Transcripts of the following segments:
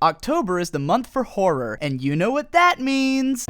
October is the month for horror, and you know what that means.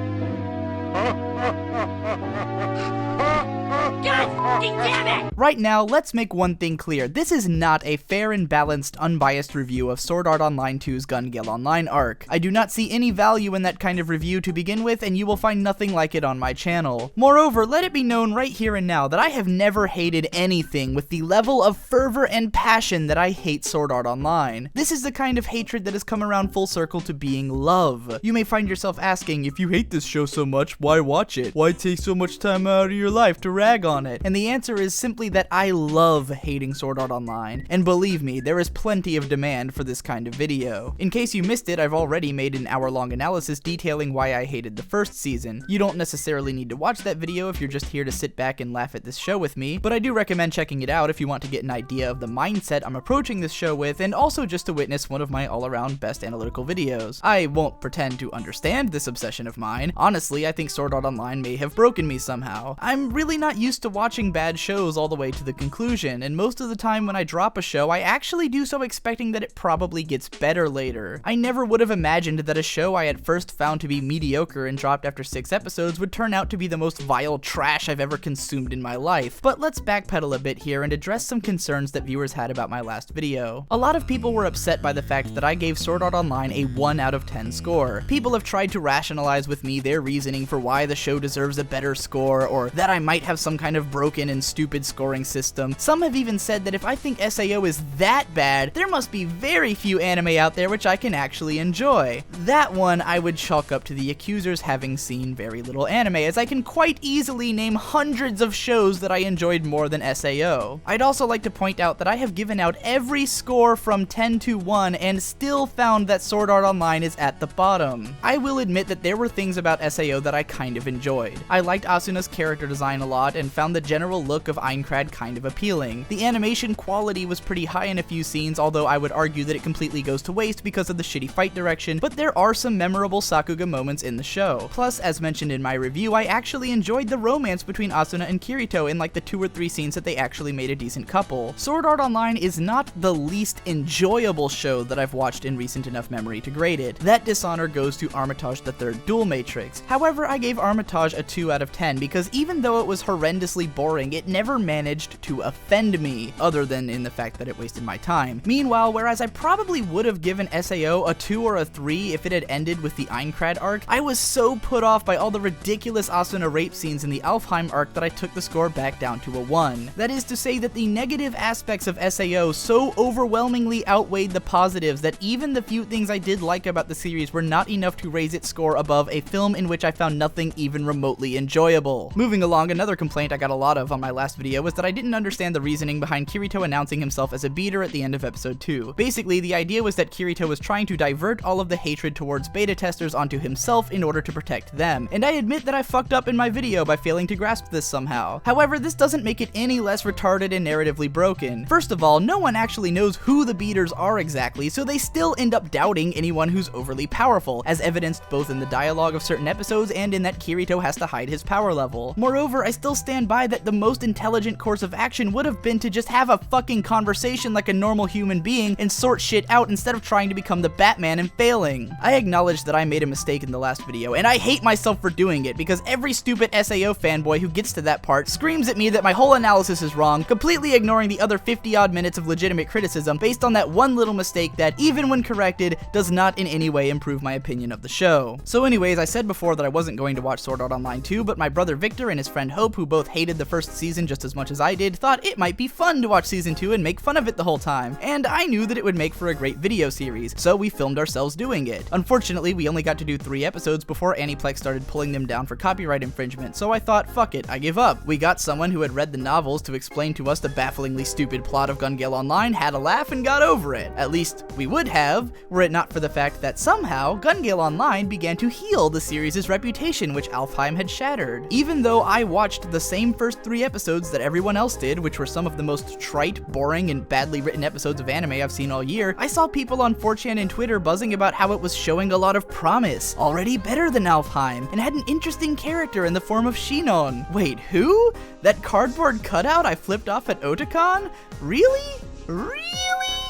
Damn it! Right now, let's make one thing clear. This is not a fair and balanced, unbiased review of Sword Art Online 2's Gun Gale Online arc. I do not see any value in that kind of review to begin with, and you will find nothing like it on my channel. Moreover, let it be known right here and now that I have never hated anything with the level of fervor and passion that I hate Sword Art Online. This is the kind of hatred that has come around full circle to being love. You may find yourself asking, if you hate this show so much, why watch it? Why take so much time out of your life to rag on it? And the answer is simply that I love hating Sword Art Online, and believe me, there is plenty of demand for this kind of video. In case you missed it, I've already made an hour-long analysis detailing why I hated the first season. You don't necessarily need to watch that video if you're just here to sit back and laugh at this show with me, but I do recommend checking it out if you want to get an idea of the mindset I'm approaching this show with, and also just to witness one of my all-around best analytical videos. I won't pretend to understand this obsession of mine. Honestly, I think Sword Art Online may have broken me somehow. I'm really not used to watching bad shows all the way to the conclusion, and most of the time when I drop a show, I actually do so expecting that it probably gets better later. I never would have imagined that a show I at first found to be mediocre and dropped after 6 episodes would turn out to be the most vile trash I've ever consumed in my life. But let's backpedal a bit here and address some concerns that viewers had about my last video. A lot of people were upset by the fact that I gave Sword Art Online a 1 out of 10 score. People have tried to rationalize with me their reasoning for why the show deserves a better score, or that I might have some kind of broken and stupid scoring system. Some have even said that if I think SAO is that bad, there must be very few anime out there which I can actually enjoy. That one I would chalk up to the accusers having seen very little anime, as I can quite easily name hundreds of shows that I enjoyed more than SAO. I'd also like to point out that I have given out every score from 10 to 1 and still found that Sword Art Online is at the bottom. I will admit that there were things about SAO that I kind of enjoyed. I liked Asuna's character design a lot and found the general look of Aincrad kind of appealing. The animation quality was pretty high in a few scenes, although I would argue that it completely goes to waste because of the shitty fight direction, but there are some memorable Sakuga moments in the show. Plus, as mentioned in my review, I actually enjoyed the romance between Asuna and Kirito in like the 2 or 3 scenes that they actually made a decent couple. Sword Art Online is not the least enjoyable show that I've watched in recent enough memory to grade it. That dishonor goes to Armitage the Third Duel Matrix. However, I gave Armitage a 2 out of 10 because even though it was horrendously boring, it never managed to offend me, other than in the fact that it wasted my time. Meanwhile, whereas I probably would have given SAO a 2 or a 3 if it had ended with the Aincrad arc, I was so put off by all the ridiculous Asuna rape scenes in the Alfheim arc that I took the score back down to a 1. That is to say that the negative aspects of SAO so overwhelmingly outweighed the positives that even the few things I did like about the series were not enough to raise its score above a film in which I found nothing even remotely enjoyable. Moving along, another complaint I got a lot of on my last video was that I didn't understand the reasoning behind Kirito announcing himself as a beater at the end of episode 2. Basically, the idea was that Kirito was trying to divert all of the hatred towards beta testers onto himself in order to protect them, and I admit that I fucked up in my video by failing to grasp this somehow. However, this doesn't make it any less retarded and narratively broken. First of all, no one actually knows who the beaters are exactly, so they still end up doubting anyone who's overly powerful, as evidenced both in the dialogue of certain episodes and in that Kirito has to hide his power level. Moreover, I still stand by that the most intelligent course of action would have been to just have a fucking conversation like a normal human being and sort shit out instead of trying to become the Batman and failing. I acknowledge that I made a mistake in the last video, and I hate myself for doing it because every stupid SAO fanboy who gets to that part screams at me that my whole analysis is wrong, completely ignoring the other 50 odd minutes of legitimate criticism based on that one little mistake that, even when corrected, does not in any way improve my opinion of the show. So anyways, I said before that I wasn't going to watch Sword Art Online 2, but my brother Victor and his friend Hope, who both hated the first season just as much as I did, thought it might be fun to watch season 2 and make fun of it the whole time, and I knew that it would make for a great video series, so we filmed ourselves doing it. Unfortunately, we only got to do 3 episodes before Aniplex started pulling them down for copyright infringement, so I thought, fuck it, I give up. We got someone who had read the novels to explain to us the bafflingly stupid plot of Gun Gale Online, had a laugh, and got over it. At least, we would have, were it not for the fact that somehow, Gun Gale Online began to heal the series' reputation, which Alfheim had shattered. Even though I watched the same first 3 episodes that everyone else did, which were some of the most trite, boring, and badly written episodes of anime I've seen all year, I saw people on 4chan and Twitter buzzing about how it was showing a lot of promise, already better than Alfheim, and had an interesting character in the form of Shinon. Wait, who? That cardboard cutout I flipped off at Otakon? Really? Really?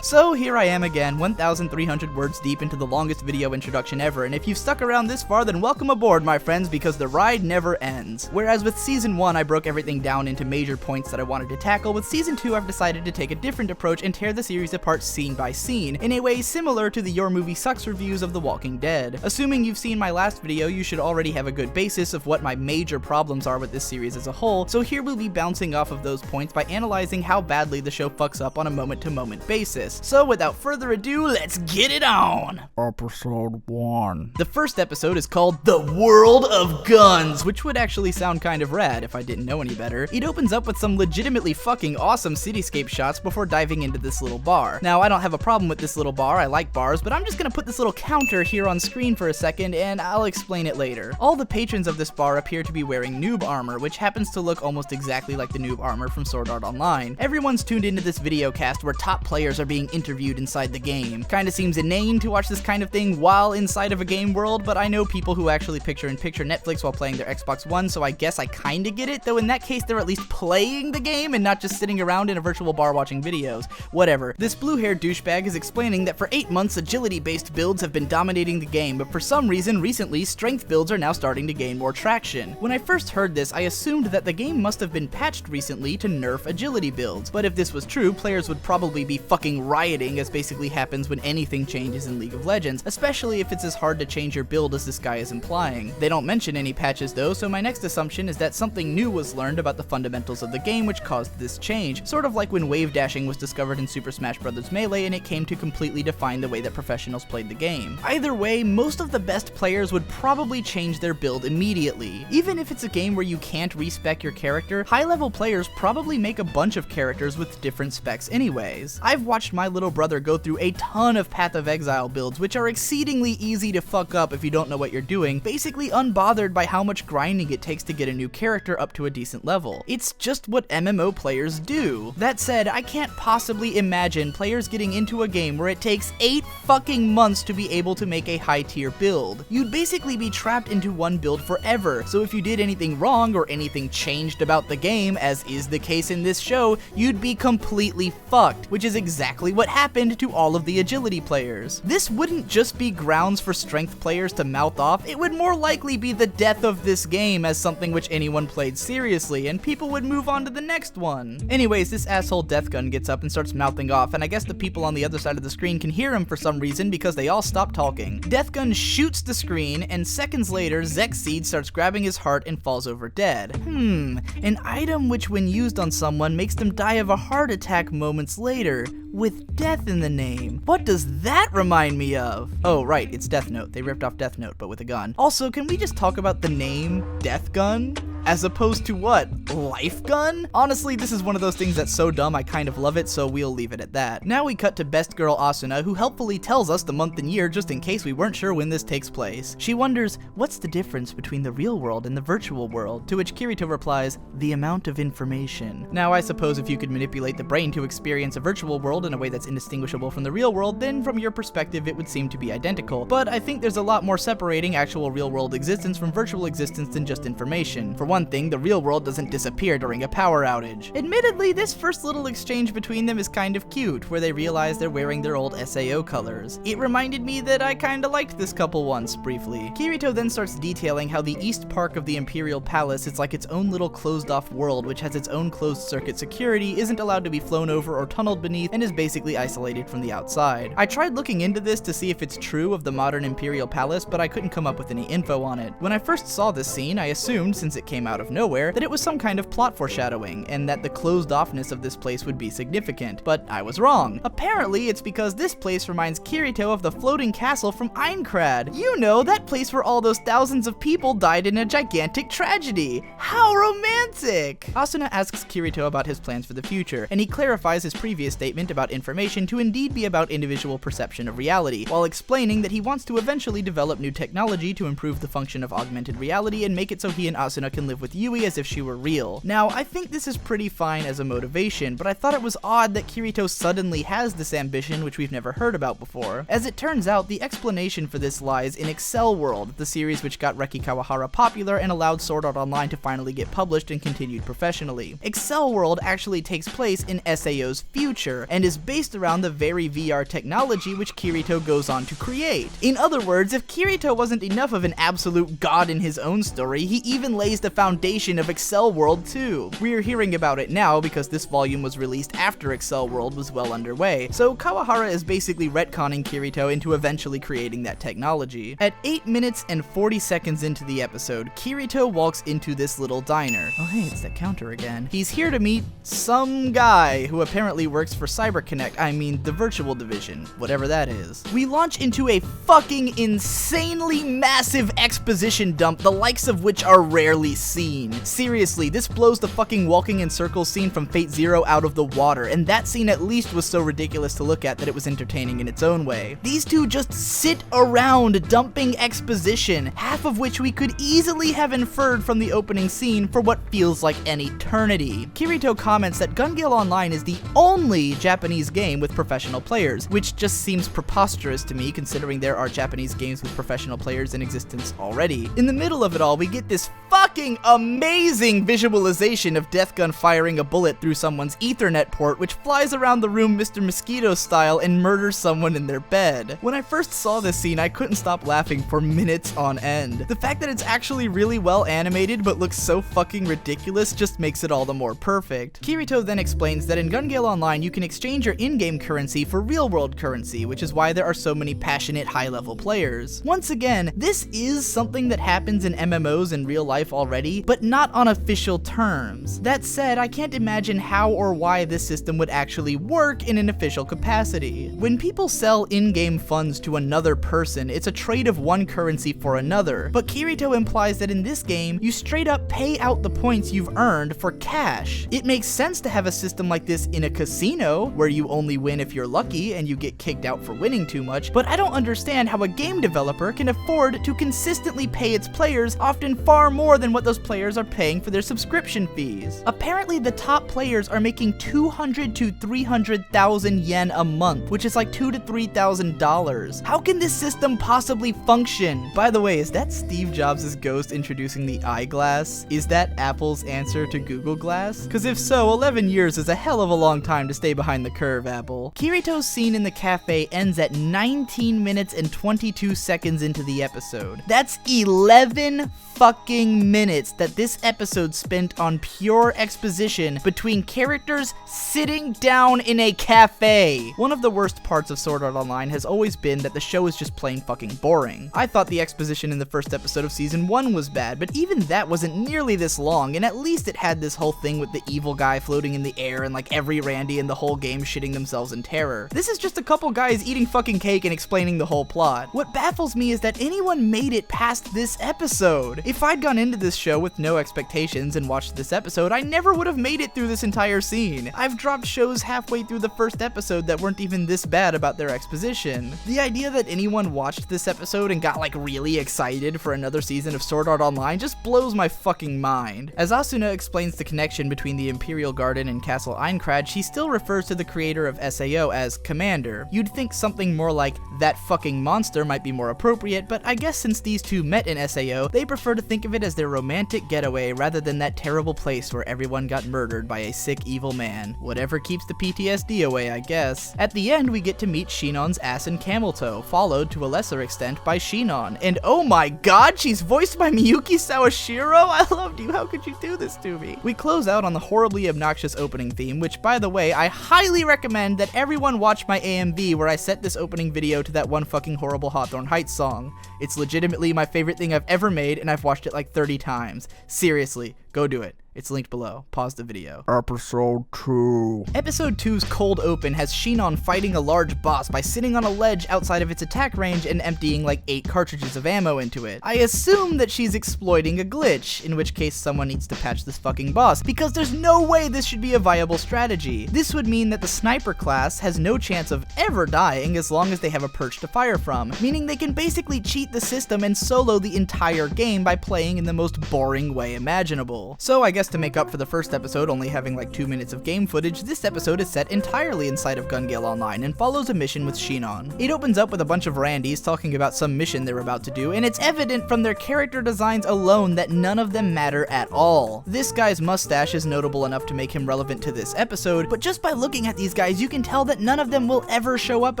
So here I am again, 1,300 words deep into the longest video introduction ever, and if you've stuck around this far, then welcome aboard, my friends, because the ride never ends. Whereas with Season 1, I broke everything down into major points that I wanted to tackle, with Season 2, I've decided to take a different approach and tear the series apart scene by scene, in a way similar to the Your Movie Sucks reviews of The Walking Dead. Assuming you've seen my last video, you should already have a good basis of what my major problems are with this series as a whole, so here we'll be bouncing off of those points by analyzing how badly the show fucks up on a moment-to-moment basis. So without further ado, let's get it on! Episode 1. The first episode is called The World of Guns, which would actually sound kind of rad if I didn't know any better. It opens up with some legitimately fucking awesome cityscape shots before diving into this little bar. Now, I don't have a problem with this little bar, I like bars, but I'm just gonna put this little counter here on screen for a second, and I'll explain it later. All the patrons of this bar appear to be wearing noob armor, which happens to look almost exactly like the noob armor from Sword Art Online. Everyone's tuned into this video cast where top players are being interviewed inside the game. Kinda seems inane to watch this kind of thing while inside of a game world, but I know people who actually picture-in-picture Netflix while playing their Xbox One, so I guess I kinda get it, though in that case they're at least playing the game and not just sitting around in a virtual bar watching videos. Whatever. This blue-haired douchebag is explaining that for 8 months agility-based builds have been dominating the game, but for some reason recently strength builds are now starting to gain more traction. When I first heard this, I assumed that the game must have been patched recently to nerf agility builds, but if this was true, players would probably be fucking rioting, as basically happens when anything changes in League of Legends, especially if it's as hard to change your build as this guy is implying. They don't mention any patches though, so my next assumption is that something new was learned about the fundamentals of the game which caused this change, sort of like when wave dashing was discovered in Super Smash Bros. Melee and it came to completely define the way that professionals played the game. Either way, most of the best players would probably change their build immediately. Even if it's a game where you can't respec your character, high-level players probably make a bunch of characters with different specs anyways. I've watched my little brother go through a ton of Path of Exile builds, which are exceedingly easy to fuck up if you don't know what you're doing, basically unbothered by how much grinding it takes to get a new character up to a decent level. It's just what MMO players do. That said, I can't possibly imagine players getting into a game where it takes 8 fucking months to be able to make a high-tier build. You'd basically be trapped into one build forever, so if you did anything wrong or anything changed about the game, as is the case in this show, you'd be completely fucked, which is exactly what happened to all of the agility players. This wouldn't just be grounds for strength players to mouth off, it would more likely be the death of this game as something which anyone played seriously, and people would move on to the next one. Anyways, this asshole Deathgun gets up and starts mouthing off, and I guess the people on the other side of the screen can hear him for some reason because they all stop talking. Deathgun shoots the screen, and seconds later, Zexseed starts grabbing his heart and falls over dead. An item which when used on someone makes them die of a heart attack moments later, with death in the name. What does that remind me of? Oh right, it's Death Note. They ripped off Death Note, but with a gun. Also, can we just talk about the name Death Gun? As opposed to what? Life Gun? Honestly, this is one of those things that's so dumb I kind of love it, so we'll leave it at that. Now we cut to Best Girl Asuna, who helpfully tells us the month and year just in case we weren't sure when this takes place. She wonders, what's the difference between the real world and the virtual world? To which Kirito replies, the amount of information. Now I suppose if you could manipulate the brain to experience a virtual world in a way that's indistinguishable from the real world, then from your perspective it would seem to be identical. But I think there's a lot more separating actual real world existence from virtual existence than just information. For one thing, the real world doesn't disappear during a power outage. Admittedly, this first little exchange between them is kind of cute, where they realize they're wearing their old SAO colors. It reminded me that I kinda liked this couple once, briefly. Kirito then starts detailing how the East Park of the Imperial Palace is like its own little closed-off world which has its own closed-circuit security, isn't allowed to be flown over or tunneled beneath, and is basically isolated from the outside. I tried looking into this to see if it's true of the modern Imperial Palace, but I couldn't come up with any info on it. When I first saw this scene, I assumed, since it came out of nowhere, that it was some kind of plot foreshadowing, and that the closed-offness of this place would be significant, but I was wrong. Apparently, it's because this place reminds Kirito of the floating castle from Aincrad. You know, that place where all those thousands of people died in a gigantic tragedy. How romantic! Asuna asks Kirito about his plans for the future, and he clarifies his previous statement about information to indeed be about individual perception of reality, while explaining that he wants to eventually develop new technology to improve the function of augmented reality and make it so he and Asuna can live with Yui as if she were real. material. Now, I think this is pretty fine as a motivation, but I thought it was odd that Kirito suddenly has this ambition which we've never heard about before. As it turns out, the explanation for this lies in Excel World, the series which got Reki Kawahara popular and allowed Sword Art Online to finally get published and continued professionally. Excel World actually takes place in SAO's future, and is based around the very VR technology which Kirito goes on to create. In other words, if Kirito wasn't enough of an absolute god in his own story, he even lays the foundation of Excel World too. We're hearing about it now because this volume was released after Excel World was well underway, so Kawahara is basically retconning Kirito into eventually creating that technology. At 8 minutes and 40 seconds into the episode, Kirito walks into this little diner. Oh hey, it's that counter again. He's here to meet some guy who apparently works for CyberConnect, I mean the virtual division, whatever that is. We launch into a fucking insanely massive exposition dump, the likes of which are rarely seen. Seriously, this blows the fucking walking in circles scene from Fate Zero out of the water, and that scene at least was so ridiculous to look at that it was entertaining in its own way. These two just sit around dumping exposition, half of which we could easily have inferred from the opening scene for what feels like an eternity. Kirito comments that Gun Gale Online is the only Japanese game with professional players, which just seems preposterous to me considering there are Japanese games with professional players in existence already. In the middle of it all, we get this fucking amazing visualization of Death Gun firing a bullet through someone's Ethernet port, which flies around the room Mr. Mosquito style and murders someone in their bed. When I first saw this scene, I couldn't stop laughing for minutes on end. The fact that it's actually really well animated but looks so fucking ridiculous just makes it all the more perfect. Kirito then explains that in Gun Gale Online you can exchange your in-game currency for real-world currency, which is why there are so many passionate high-level players. Once again, this is something that happens in MMOs in real life already, but not on official terms. That said, I can't imagine how or why this system would actually work in an official capacity. When people sell in-game funds to another person, it's a trade of one currency for another, but Kirito implies that in this game, you straight up pay out the points you've earned for cash. It makes sense to have a system like this in a casino, where you only win if you're lucky and you get kicked out for winning too much, but I don't understand how a game developer can afford to consistently pay its players often far more than what those players are paying for their subscription fees. Apparently the top players are making 200 to 300,000 yen a month, which is like $2,000 to $3,000. How can this system possibly function? By the way, is that Steve Jobs' ghost introducing the eyeglass? Is that Apple's answer to Google Glass? Cause if so, 11 years is a hell of a long time to stay behind the curve, Apple. Kirito's scene in the cafe ends at 19 minutes and 22 seconds into the episode. That's 11 fucking minutes that this episode spent on pure exposition between characters sitting down in a cafe. One of the worst parts of Sword Art Online has always been that the show is just plain fucking boring. I thought the exposition in the first episode of season 1 was bad, but even that wasn't nearly this long, and at least it had this whole thing with the evil guy floating in the air and like every Randy in the whole game shitting themselves in terror. This is just a couple guys eating fucking cake and explaining the whole plot. What baffles me is that anyone made it past this episode. If I'd gone into this show with no expectations and watched this episode, I never would have made it through this entire scene. I've dropped shows halfway through the first episode that weren't even this bad about their exposition. The idea that anyone watched this episode and got like really excited for another season of Sword Art Online just blows my fucking mind. As Asuna explains the connection between the Imperial Garden and Castle Einkrad, she still refers to the creator of SAO as Commander. You'd think something more like that fucking monster might be more appropriate, but I guess since these two met in SAO, they prefer to think of it as their romantic getaway rather than that terrible place where everyone got murdered by a sick evil man. Whatever keeps the PTSD away, I guess. At the end, we get to meet Shinon's ass and camel toe, followed to a lesser extent by Shinon. And oh my god, she's voiced by Miyuki Sawashiro? I loved you, how could you do this to me? We close out on the horribly obnoxious opening theme, which by the way, I highly recommend that everyone watch my AMV where I set this opening video to that one fucking horrible Hawthorne Heights song. It's legitimately my favorite thing I've ever made, and I've watched it like 30 times. Seriously, go do it. It's linked below. Pause the video. Episode 2. Episode 2's cold open has Shinon fighting a large boss by sitting on a ledge outside of its attack range and emptying like 8 cartridges of ammo into it. I assume that she's exploiting a glitch, in which case someone needs to patch this fucking boss, because there's no way this should be a viable strategy. This would mean that the sniper class has no chance of ever dying as long as they have a perch to fire from, meaning they can basically cheat the system and solo the entire game by playing in the most boring way imaginable. kill. So I guess to make up for the first episode only having like 2 minutes of game footage, this episode is set entirely inside of Gun Gale Online and follows a mission with Shinon. It opens up with a bunch of Randys talking about some mission they're about to do, and it's evident from their character designs alone that none of them matter at all. This guy's mustache is notable enough to make him relevant to this episode, but just by looking at these guys you can tell that none of them will ever show up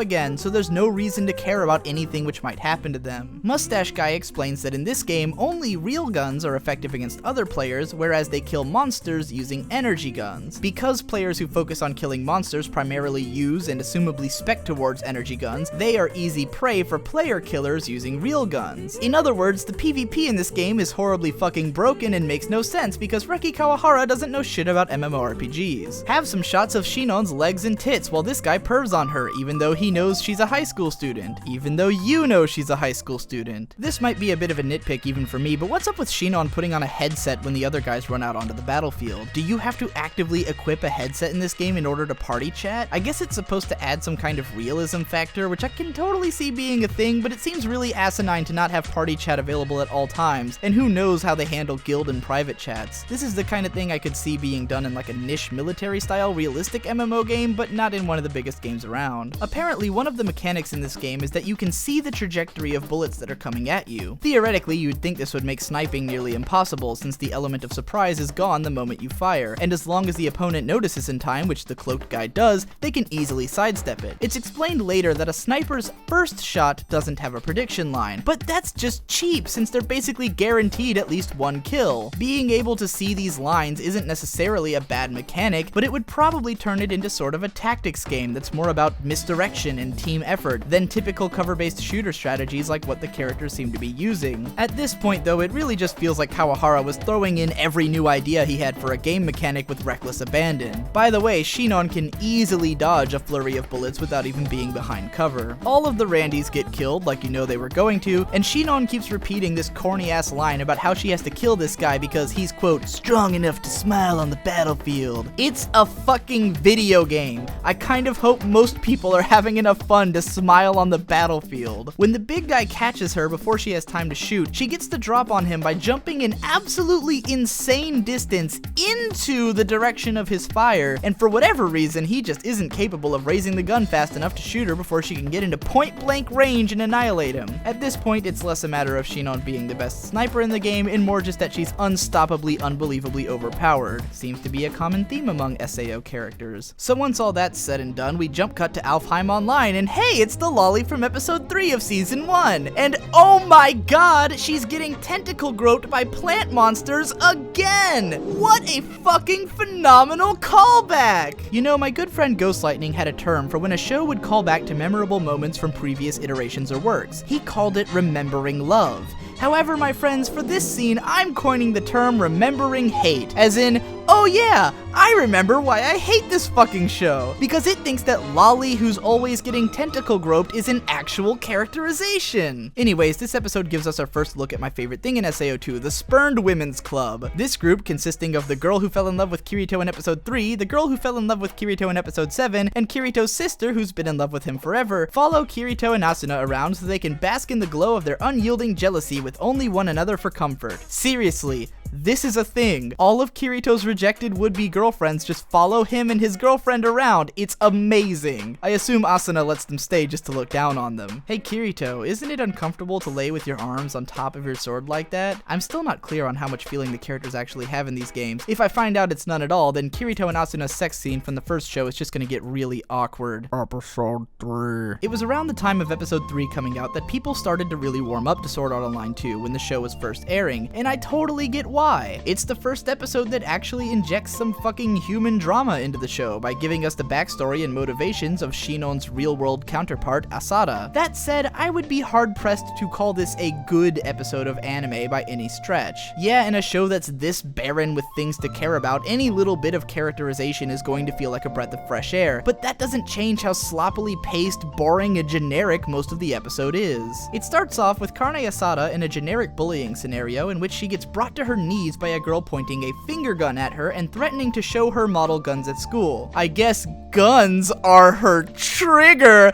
again, so there's no reason to care about anything which might happen to them. Mustache Guy explains that in this game, only real guns are effective against other players, whereas they kill monsters using energy guns. Because players who focus on killing monsters primarily use and assumably spec towards energy guns, they are easy prey for player killers using real guns. In other words, the PvP in this game is horribly fucking broken and makes no sense because Reki Kawahara doesn't know shit about MMORPGs. Have some shots of Shinon's legs and tits while this guy pervs on her, even though he knows she's a high school student. Even though you know she's a high school student. This might be a bit of a nitpick even for me, but what's up with Shinon putting on a headset when the other guys run out onto the battlefield? Do you have to actively equip a headset in this game in order to party chat? I guess it's supposed to add some kind of realism factor, which I can totally see being a thing, but it seems really asinine to not have party chat available at all times, and who knows how they handle guild and private chats. This is the kind of thing I could see being done in like a niche military-style realistic MMO game, but not in one of the biggest games around. Apparently, one of the mechanics in this game is that you can see the trajectory of bullets that are coming at you. Theoretically, you'd think this would make sniping nearly impossible, since the element of surprise is gone the moment you fire, and as long as the opponent notices in time, which the cloaked guy does, they can easily sidestep it. It's explained later that a sniper's first shot doesn't have a prediction line, but that's just cheap since they're basically guaranteed at least one kill. Being able to see these lines isn't necessarily a bad mechanic, but it would probably turn it into sort of a tactics game that's more about misdirection and team effort than typical cover-based shooter strategies like what the characters seem to be using. At this point though, it really just feels like Kawahara was throwing in every new idea he had for a game mechanic with reckless abandon. By the way, Shinon can easily dodge a flurry of bullets without even being behind cover. All of the Randys get killed like you know they were going to, and Shinon keeps repeating this corny ass line about how she has to kill this guy because he's quote, strong enough to smile on the battlefield. It's a fucking video game. I kind of hope most people are having enough fun to smile on the battlefield. When the big guy catches her before she has time to shoot, she gets the drop on him by jumping an absolutely insane distance into the direction of his fire, and for whatever reason, he just isn't capable of raising the gun fast enough to shoot her before she can get into point-blank range and annihilate him. At this point, it's less a matter of Shinon being the best sniper in the game, and more just that she's unstoppably, unbelievably overpowered. Seems to be a common theme among SAO characters. So once all that's said and done, we jump cut to Alfheim Online, and hey, it's the lolly from episode 3 of season 1! And oh my god, she's getting tentacle groped by plant monsters again! What a fucking phenomenal callback! You know, my good friend Ghostlightning had a term for when a show would call back to memorable moments from previous iterations or works. He called it remembering love. However, my friends, for this scene, I'm coining the term remembering hate, as in, oh yeah, I remember why I hate this fucking show, because it thinks that Lolly who's always getting tentacle groped is an actual characterization. Anyways, this episode gives us our first look at my favorite thing in SAO2, the Spurned Women's Club. This group, consisting of the girl who fell in love with Kirito in episode 3, the girl who fell in love with Kirito in episode 7, and Kirito's sister who's been in love with him forever, follow Kirito and Asuna around so they can bask in the glow of their unyielding jealousy with only one another for comfort. Seriously, this is a thing. All of Kirito's rejected would-be girlfriends just follow him and his girlfriend around. It's amazing. I assume Asuna lets them stay just to look down on them. Hey Kirito, isn't it uncomfortable to lay with your arms on top of your sword like that? I'm still not clear on how much feeling the characters actually have in these games. If I find out it's none at all, then Kirito and Asuna's sex scene from the first show is just gonna get really awkward. Episode 3. It was around the time of episode 3 coming out that people started to really warm up to Sword Art Online 2 when the show was first airing, and I totally get why. It's the first episode that actually injects some fucking human drama into the show by giving us the backstory and motivations of Shinon's real-world counterpart, Asada. That said, I would be hard-pressed to call this a good episode of anime by any stretch. Yeah, in a show that's this barren with things to care about, any little bit of characterization is going to feel like a breath of fresh air, but that doesn't change how sloppily paced, boring, and generic most of the episode is. It starts off with Karne Asada in a generic bullying scenario in which she gets brought to her knees by a girl pointing a finger gun at her and threatening to show her model guns at school. I guess guns are her trigger.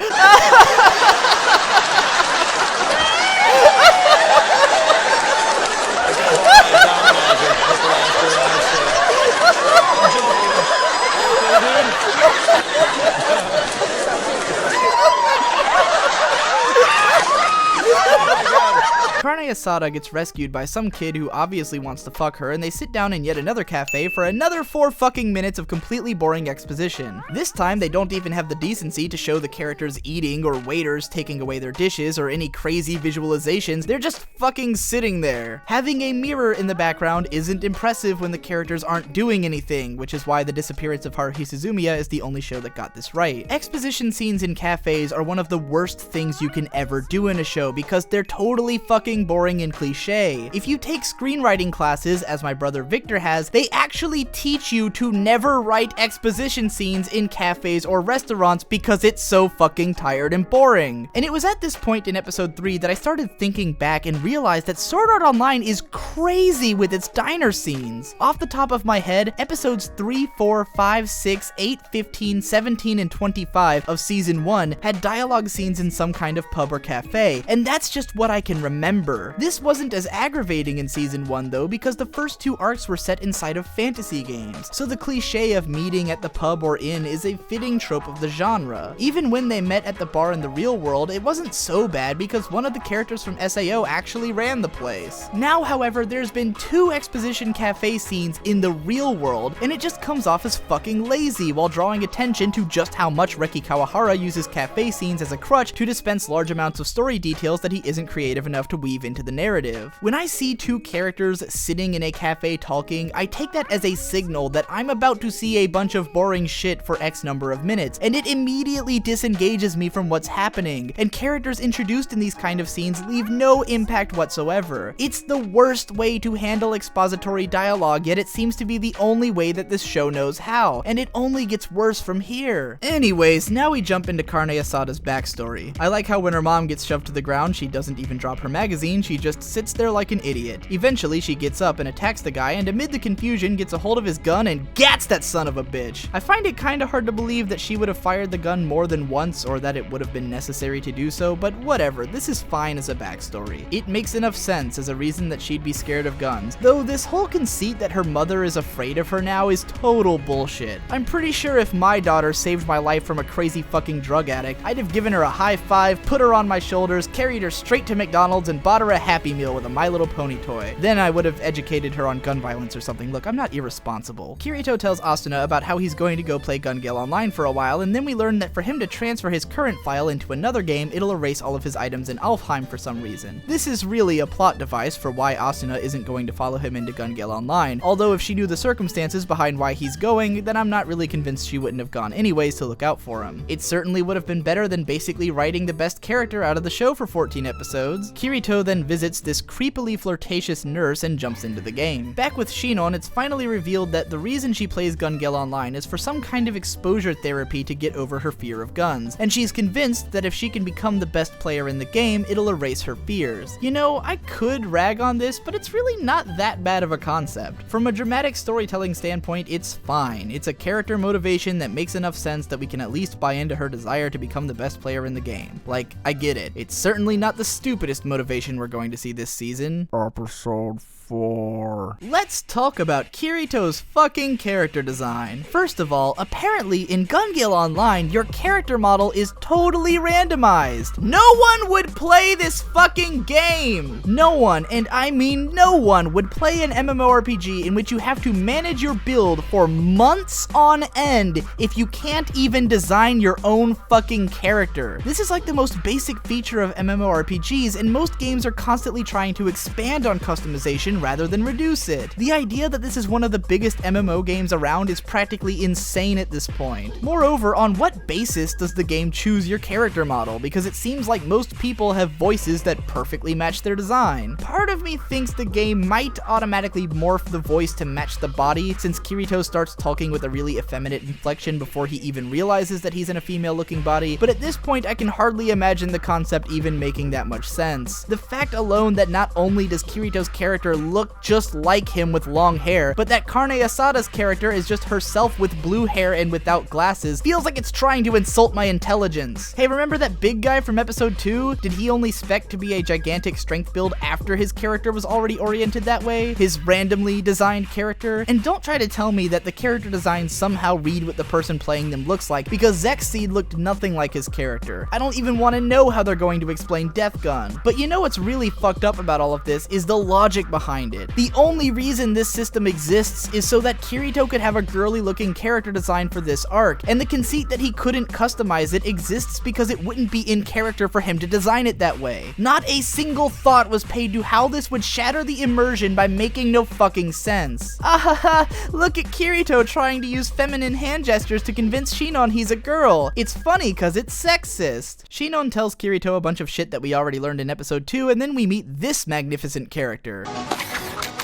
Carne Asada gets rescued by some kid who obviously wants to fuck her, and they sit down in yet another cafe for another 4 fucking minutes of completely boring exposition. This time, they don't even have the decency to show the characters eating or waiters taking away their dishes or any crazy visualizations. They're just fucking sitting there. Having a mirror in the background isn't impressive when the characters aren't doing anything, which is why The Disappearance of Haruhi Suzumiya is the only show that got this right. Exposition scenes in cafes are one of the worst things you can ever do in a show because they're totally fucking boring and cliche. If you take screenwriting classes, as my brother Victor has, they actually teach you to never write exposition scenes in cafes or restaurants because it's so fucking tired and boring. And it was at this point in episode 3 that I started thinking back and realized that Sword Art Online is crazy with its diner scenes. Off the top of my head, episodes 3, 4, 5, 6, 8, 15, 17, and 25 of season 1 had dialogue scenes in some kind of pub or cafe, and that's just what I can remember. This wasn't as aggravating in season 1 though, because the first 2 arcs were set inside of fantasy games, so the cliche of meeting at the pub or inn is a fitting trope of the genre. Even when they met at the bar in the real world, it wasn't so bad because one of the characters from SAO actually ran the place. Now, however, there's been 2 exposition cafe scenes in the real world, and it just comes off as fucking lazy while drawing attention to just how much Reki Kawahara uses cafe scenes as a crutch to dispense large amounts of story details that he isn't creative enough to weave into the narrative. When I see 2 characters sitting in a cafe talking, I take that as a signal that I'm about to see a bunch of boring shit for X number of minutes, and it immediately disengages me from what's happening, and characters introduced in these kind of scenes leave no impact whatsoever. It's the worst way to handle expository dialogue, yet it seems to be the only way that this show knows how, and it only gets worse from here. Anyways, now we jump into Carne Asada's backstory. I like how when her mom gets shoved to the ground, she doesn't even drop her magazine, she just sits there like an idiot. Eventually, she gets up and attacks the guy, and amid the confusion, gets a hold of his gun and gats that son of a bitch. I find it kinda hard to believe that she would have fired the gun more than once, or that it would have been necessary to do so, but whatever, this is fine as a backstory. It makes enough sense as a reason that she'd be scared of guns, though this whole conceit that her mother is afraid of her now is total bullshit. I'm pretty sure if my daughter saved my life from a crazy fucking drug addict, I'd have given her a high five, put her on my shoulders, carried her straight to McDonald's, and bought her a Happy Meal with a My Little Pony toy. Then I would have educated her on gun violence or something. Look, I'm not irresponsible. Kirito tells Asuna about how he's going to go play Gun Gale Online for a while, and then we learn that for him to transfer his current file into another game, it'll erase all of his items in Alfheim for some reason. This is really a plot device for why Asuna isn't going to follow him into Gun Gale Online, although if she knew the circumstances behind why he's going, then I'm not really convinced she wouldn't have gone anyways to look out for him. It certainly would have been better than basically writing the best character out of the show for 14 episodes. Kirito then visits this creepily flirtatious nurse and jumps into the game. Back with Shinon, it's finally revealed that the reason she plays Gun Gale Online is for some kind of exposure therapy to get over her fear of guns, and she's convinced that if she can become the best player in the game, it'll erase her fears. You know, I could rag on this, but it's really not that bad of a concept. From a dramatic storytelling standpoint, it's fine. It's a character motivation that makes enough sense that we can at least buy into her desire to become the best player in the game. Like, I get it. It's certainly not the stupidest motivation we're going to see this season. Episode 4. Let's talk about Kirito's fucking character design. First of all, apparently in Gun Gale Online, your character model is totally randomized. No one would play this fucking game! No one, and I mean no one, would play an MMORPG in which you have to manage your build for months on end if you can't even design your own fucking character. This is like the most basic feature of MMORPGs, and most games are constantly trying to expand on customization rather than reduce it. The idea that this is one of the biggest MMO games around is practically insane at this point. Moreover, on what basis does the game choose your character model? Because it seems like most people have voices that perfectly match their design. Part of me thinks the game might automatically morph the voice to match the body, since Kirito starts talking with a really effeminate inflection before he even realizes that he's in a female-looking body, but at this point I can hardly imagine the concept even making that much sense. The fact alone that not only does Kirito's character look just like him with long hair, but that Carne Asada's character is just herself with blue hair and without glasses feels like it's trying to insult my intelligence. Hey, remember that big guy from episode 2? Did he only spec to be a gigantic strength build after his character was already oriented that way? His randomly designed character? And don't try to tell me that the character designs somehow read what the person playing them looks like, because Zexseed looked nothing like his character. I don't even want to know how they're going to explain Death Gun. But you know what's what's really fucked up about all of this is the logic behind it. The only reason this system exists is so that Kirito could have a girly looking character design for this arc, and the conceit that he couldn't customize it exists because it wouldn't be in character for him to design it that way. Not a single thought was paid to how this would shatter the immersion by making no fucking sense. Ahaha, look at Kirito trying to use feminine hand gestures to convince Shinon he's a girl. It's funny cause it's sexist. Shinon tells Kirito a bunch of shit that we already learned in episode 2, and then we meet this magnificent character.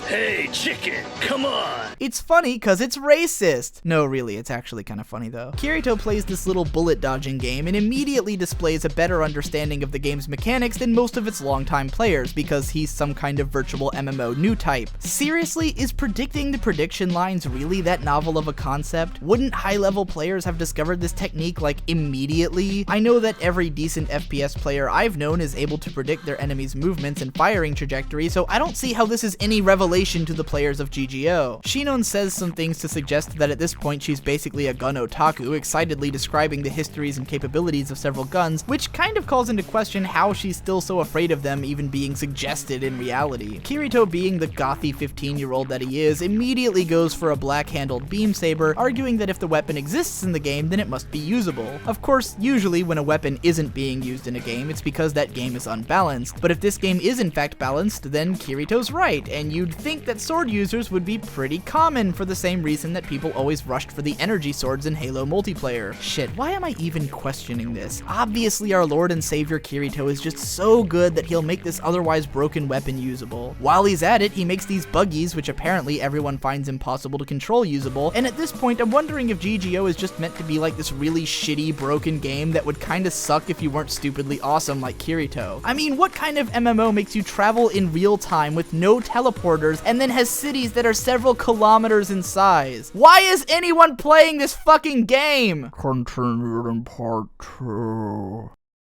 Hey, chicken, come on! It's funny cause it's racist. No, really, it's actually kind of funny though. Kirito plays this little bullet dodging game and immediately displays a better understanding of the game's mechanics than most of its longtime players because he's some kind of virtual MMO new type. Seriously, is predicting the prediction lines really that novel of a concept? Wouldn't high-level players have discovered this technique like immediately? I know that every decent FPS player I've known is able to predict their enemies' movements and firing trajectory, so I don't see how this is any revelation to the players of GGO. Shinon says some things to suggest that at this point she's basically a gun otaku, excitedly describing the histories and capabilities of several guns, which kind of calls into question how she's still so afraid of them even being suggested in reality. Kirito, being the gothy 15-year-old that he is, immediately goes for a black-handled beam saber, arguing that if the weapon exists in the game, then it must be usable. Of course, usually when a weapon isn't being used in a game, it's because that game is unbalanced, but if this game is in fact balanced, then Kirito's right, and you'd think that sword users would be pretty common for the same reason that people always rushed for the energy swords in Halo multiplayer. Shit, why am I even questioning this? Obviously our Lord and Savior Kirito is just so good that he'll make this otherwise broken weapon usable. While he's at it, he makes these buggies, which apparently everyone finds impossible to control, usable, and at this point I'm wondering if GGO is just meant to be like this really shitty broken game that would kinda suck if you weren't stupidly awesome like Kirito. I mean, what kind of MMO makes you travel in real time with no teleporters and then has cities that are several kilometers in size? Why is anyone playing this fucking game? Continued in part 2.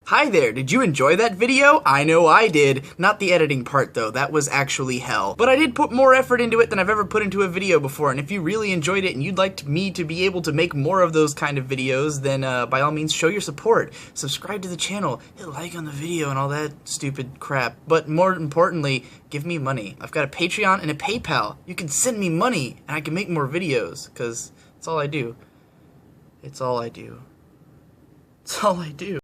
Hi there, did you enjoy that video? I know I did. Not the editing part though, that was actually hell. But I did put more effort into it than I've ever put into a video before, and if you really enjoyed it and you'd like me to be able to make more of those kind of videos, then by all means show your support. Subscribe to the channel, hit like on the video and all that stupid crap. But more importantly, give me money. I've got a Patreon and a PayPal. You can send me money and I can make more videos, because it's all I do. It's all I do. It's all I do.